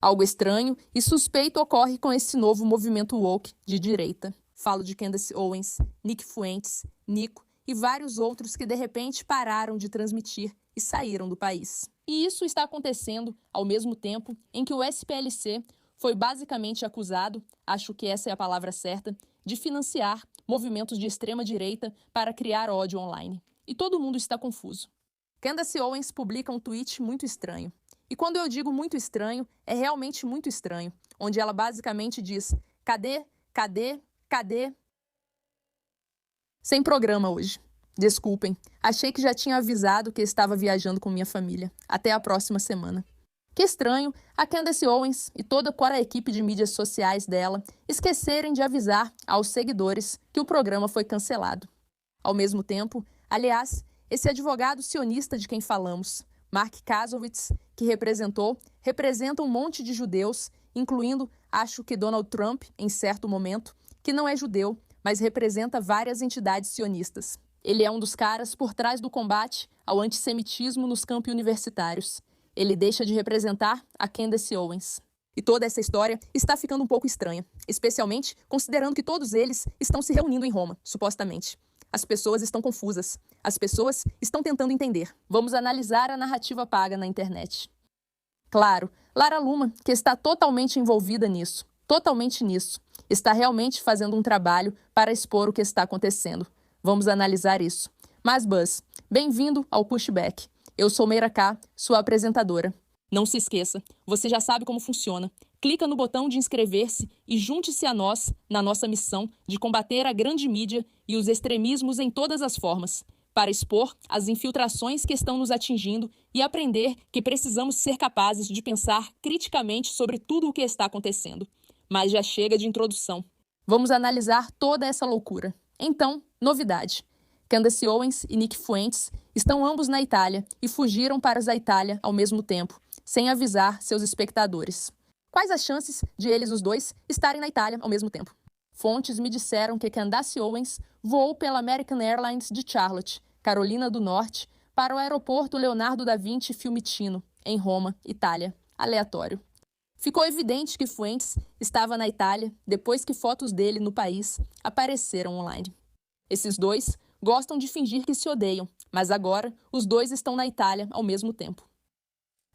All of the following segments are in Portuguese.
Algo estranho e suspeito ocorre com esse novo movimento woke de direita. Falo de Candace Owens, Nick Fuentes, Nico e vários outros que de repente pararam de transmitir e saíram do país. E isso está acontecendo ao mesmo tempo em que o SPLC foi basicamente acusado, acho que essa é a palavra certa, de financiar movimentos de extrema-direita para criar ódio online. E todo mundo está confuso. Candace Owens publica um tweet muito estranho. E quando eu digo muito estranho, é realmente muito estranho, onde ela basicamente diz: cadê, cadê, cadê? Sem programa hoje. Desculpem, achei que já tinha avisado que estava viajando com minha família. Até a próxima semana. Que estranho a Candace Owens e toda a equipe de mídias sociais dela esquecerem de avisar aos seguidores que o programa foi cancelado. Ao mesmo tempo, aliás, esse advogado sionista de quem falamos, Mark Kasowitz, que representa um monte de judeus, incluindo, acho que Donald Trump, em certo momento, que não é judeu, mas representa várias entidades sionistas. Ele é um dos caras por trás do combate ao antissemitismo nos campi universitários. Ele deixa de representar a Candace Owens. E toda essa história está ficando um pouco estranha, especialmente considerando que todos eles estão se reunindo em Roma, supostamente. As pessoas estão confusas. As pessoas estão tentando entender. Vamos analisar a narrativa paga na internet. Claro, Lara Luma, que está totalmente envolvida nisso, está realmente fazendo um trabalho para expor o que está acontecendo. Vamos analisar isso. Mas, Buzz, bem-vindo ao Pushback. Eu sou Meira K, sua apresentadora. Não se esqueça, você já sabe como funciona. Clica no botão de inscrever-se e junte-se a nós na nossa missão de combater a grande mídia e os extremismos em todas as formas, para expor as infiltrações que estão nos atingindo e aprender que precisamos ser capazes de pensar criticamente sobre tudo o que está acontecendo. Mas já chega de introdução. Vamos analisar toda essa loucura. Então, novidade. Candace Owens e Nick Fuentes estão ambos na Itália e fugiram para a Itália ao mesmo tempo, sem avisar seus espectadores. Quais as chances de eles os dois estarem na Itália ao mesmo tempo? Fontes me disseram que Candace Owens voou pela American Airlines de Charlotte, Carolina do Norte, para o aeroporto Leonardo da Vinci Fiumicino, em Roma, Itália. Aleatório. Ficou evidente que Fuentes estava na Itália depois que fotos dele no país apareceram online. Esses dois gostam de fingir que se odeiam, mas agora os dois estão na Itália ao mesmo tempo.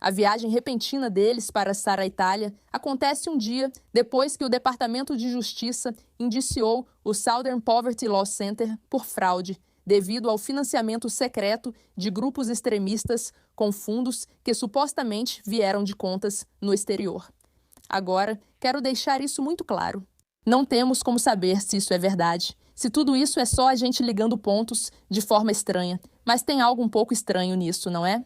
A viagem repentina deles para estar à Itália acontece um dia depois que o Departamento de Justiça indiciou o Southern Poverty Law Center por fraude, devido ao financiamento secreto de grupos extremistas com fundos que supostamente vieram de contas no exterior. Agora, quero deixar isso muito claro. Não temos como saber se isso é verdade, se tudo isso é só a gente ligando pontos de forma estranha, mas tem algo um pouco estranho nisso, não é?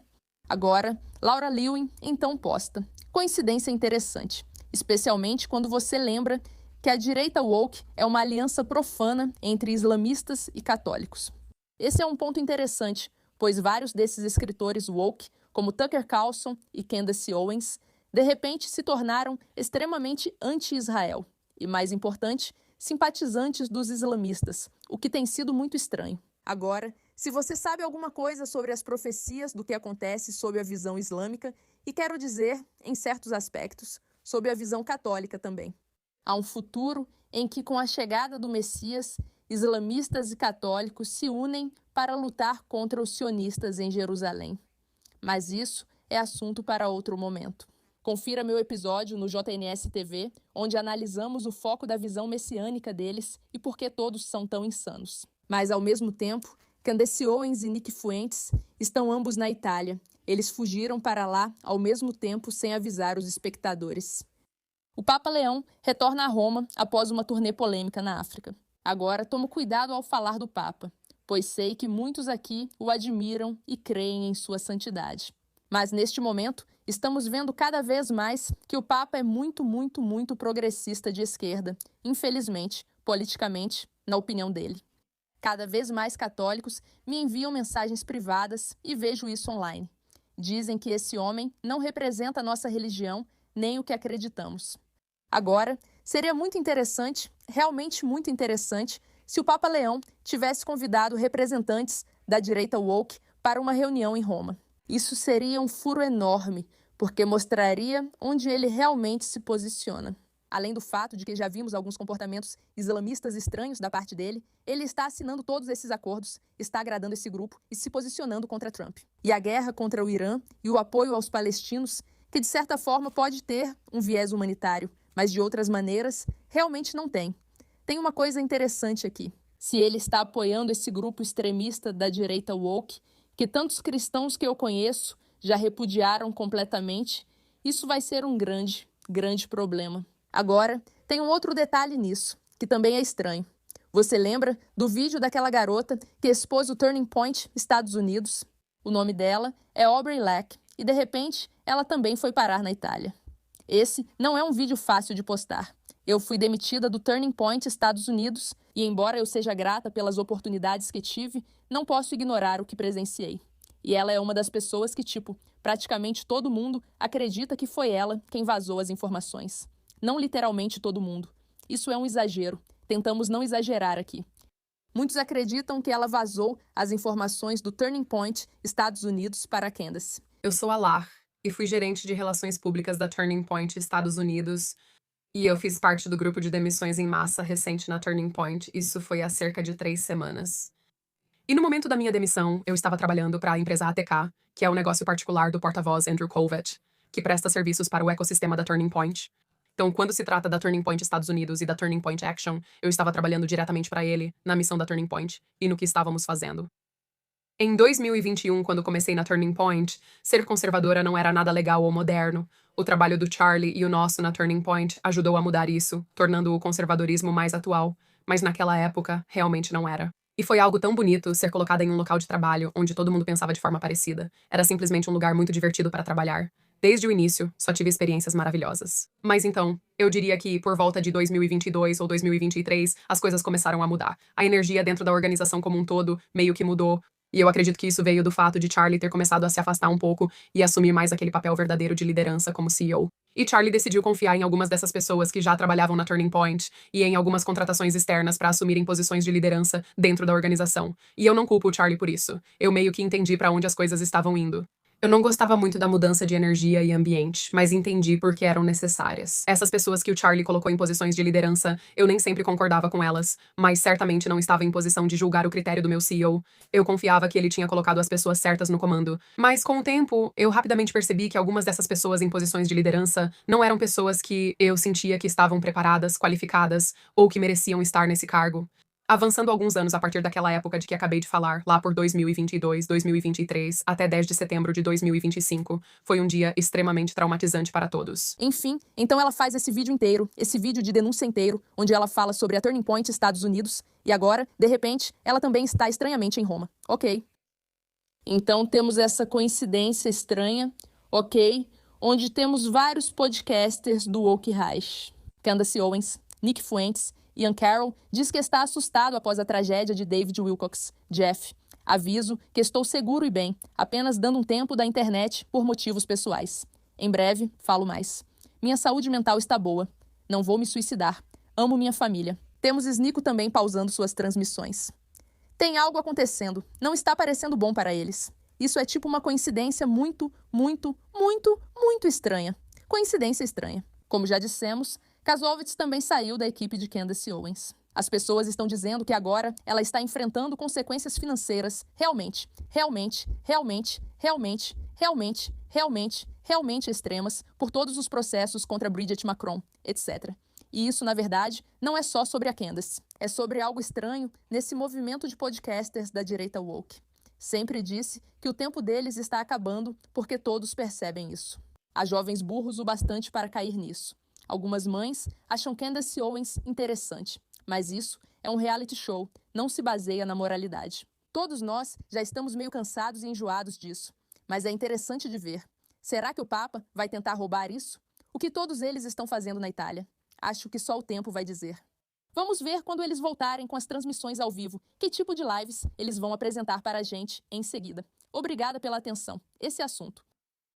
Agora, Laura Lewin então posta. Coincidência interessante, especialmente quando você lembra que a direita woke é uma aliança profana entre islamistas e católicos. Esse é um ponto interessante, pois vários desses escritores woke, como Tucker Carlson e Candace Owens, de repente se tornaram extremamente anti-Israel e, mais importante, simpatizantes dos islamistas, o que tem sido muito estranho. Agora, se você sabe alguma coisa sobre as profecias do que acontece sob a visão islâmica, e quero dizer, em certos aspectos, sob a visão católica também. Há um futuro em que, com a chegada do Messias, islamistas e católicos se unem para lutar contra os sionistas em Jerusalém. Mas isso é assunto para outro momento. Confira meu episódio no JNS TV, onde analisamos o foco da visão messiânica deles e por que todos são tão insanos. Mas, ao mesmo tempo, Candace Owens e Nick Fuentes estão ambos na Itália. Eles fugiram para lá ao mesmo tempo sem avisar os espectadores. O Papa Leão retorna a Roma após uma turnê polêmica na África. Agora, tomo cuidado ao falar do Papa, pois sei que muitos aqui o admiram e creem em sua santidade. Mas, neste momento, estamos vendo cada vez mais que o Papa é muito progressista de esquerda, infelizmente, politicamente, na opinião dele. Cada vez mais católicos me enviam mensagens privadas e vejo isso online. Dizem que esse homem não representa a nossa religião nem o que acreditamos. Agora, seria muito interessante, realmente muito interessante, se o Papa Leão tivesse convidado representantes da direita woke para uma reunião em Roma. Isso seria um furo enorme, porque mostraria onde ele realmente se posiciona. Além do fato de que já vimos alguns comportamentos islamistas estranhos da parte dele, ele está assinando todos esses acordos, está agradando esse grupo e se posicionando contra Trump. E a guerra contra o Irã e o apoio aos palestinos, que de certa forma pode ter um viés humanitário, mas de outras maneiras realmente não tem. Tem uma coisa interessante aqui. Se ele está apoiando esse grupo extremista da direita woke, que tantos cristãos que eu conheço já repudiaram completamente, isso vai ser um grande, grande problema. Agora, tem um outro detalhe nisso, que também é estranho. Você lembra do vídeo daquela garota que expôs o Turning Point Estados Unidos? O nome dela é Aubrey Lack e, de repente, ela também foi parar na Itália. Esse não é um vídeo fácil de postar. Eu fui demitida do Turning Point Estados Unidos e, embora eu seja grata pelas oportunidades que tive, não posso ignorar o que presenciei. E ela é uma das pessoas que, praticamente todo mundo acredita que foi ela quem vazou as informações. Não literalmente todo mundo. Isso é um exagero. Tentamos não exagerar aqui. Muitos acreditam que ela vazou as informações do Turning Point Estados Unidos para a Candace. Eu sou a Lar e fui gerente de relações públicas da Turning Point Estados Unidos e eu fiz parte do grupo de demissões em massa recente na Turning Point. Isso foi há cerca de 3 semanas. E no momento da minha demissão, eu estava trabalhando para a empresa ATK, que é o negócio particular do porta-voz Andrew Kovac, que presta serviços para o ecossistema da Turning Point. Então, quando se trata da Turning Point Estados Unidos e da Turning Point Action, eu estava trabalhando diretamente para ele, na missão da Turning Point e no que estávamos fazendo. Em 2021, quando comecei na Turning Point, ser conservadora não era nada legal ou moderno. O trabalho do Charlie e o nosso na Turning Point ajudou a mudar isso, tornando o conservadorismo mais atual, mas naquela época, realmente não era. E foi algo tão bonito ser colocada em um local de trabalho onde todo mundo pensava de forma parecida. Era simplesmente um lugar muito divertido para trabalhar. Desde o início, só tive experiências maravilhosas. Mas então, eu diria que por volta de 2022 ou 2023, as coisas começaram a mudar. A energia dentro da organização como um todo meio que mudou. E eu acredito que isso veio do fato de Charlie ter começado a se afastar um pouco e assumir mais aquele papel verdadeiro de liderança como CEO. E Charlie decidiu confiar em algumas dessas pessoas que já trabalhavam na Turning Point e em algumas contratações externas para assumirem posições de liderança dentro da organização. E eu não culpo o Charlie por isso. Eu meio que entendi para onde as coisas estavam indo. Eu não gostava muito da mudança de energia e ambiente, mas entendi por que eram necessárias. Essas pessoas que o Charlie colocou em posições de liderança, eu nem sempre concordava com elas, mas certamente não estava em posição de julgar o critério do meu CEO. Eu confiava que ele tinha colocado as pessoas certas no comando. Mas com o tempo, eu rapidamente percebi que algumas dessas pessoas em posições de liderança não eram pessoas que eu sentia que estavam preparadas, qualificadas ou que mereciam estar nesse cargo. Avançando alguns anos a partir daquela época de que acabei de falar, lá por 2022, 2023, até 10 de setembro de 2025, foi um dia extremamente traumatizante para todos. Enfim, então ela faz esse vídeo inteiro, esse vídeo de denúncia inteiro, onde ela fala sobre a Turning Point Estados Unidos, e agora, de repente, ela também está estranhamente em Roma. Ok. Então temos essa coincidência estranha, ok, onde temos vários podcasters do Woke Reich. Candace Owens, Nick Fuentes, Ian Carroll diz que está assustado após a tragédia de David Wilcox. Jeff, aviso que estou seguro e bem, apenas dando um tempo da internet por motivos pessoais. Em breve, falo mais. Minha saúde mental está boa. Não vou me suicidar. Amo minha família. Temos Snico também pausando suas transmissões. Tem algo acontecendo. Não está parecendo bom para eles. Isso é tipo uma coincidência muito estranha. Coincidência estranha. Como já dissemos, Kasowitz também saiu da equipe de Candace Owens. As pessoas estão dizendo que agora ela está enfrentando consequências financeiras realmente extremas por todos os processos contra Bridget Macron, etc. E isso, na verdade, não é só sobre a Candace. É sobre algo estranho nesse movimento de podcasters da direita woke. Sempre disse que o tempo deles está acabando porque todos percebem isso. Há jovens burros o bastante para cair nisso. Algumas mães acham Candace Owens interessante, mas isso é um reality show, não se baseia na moralidade. Todos nós já estamos meio cansados e enjoados disso, mas é interessante de ver. Será que o Papa vai tentar roubar isso? O que todos eles estão fazendo na Itália? Acho que só o tempo vai dizer. Vamos ver quando eles voltarem com as transmissões ao vivo, que tipo de lives eles vão apresentar para a gente em seguida. Obrigada pela atenção. Esse assunto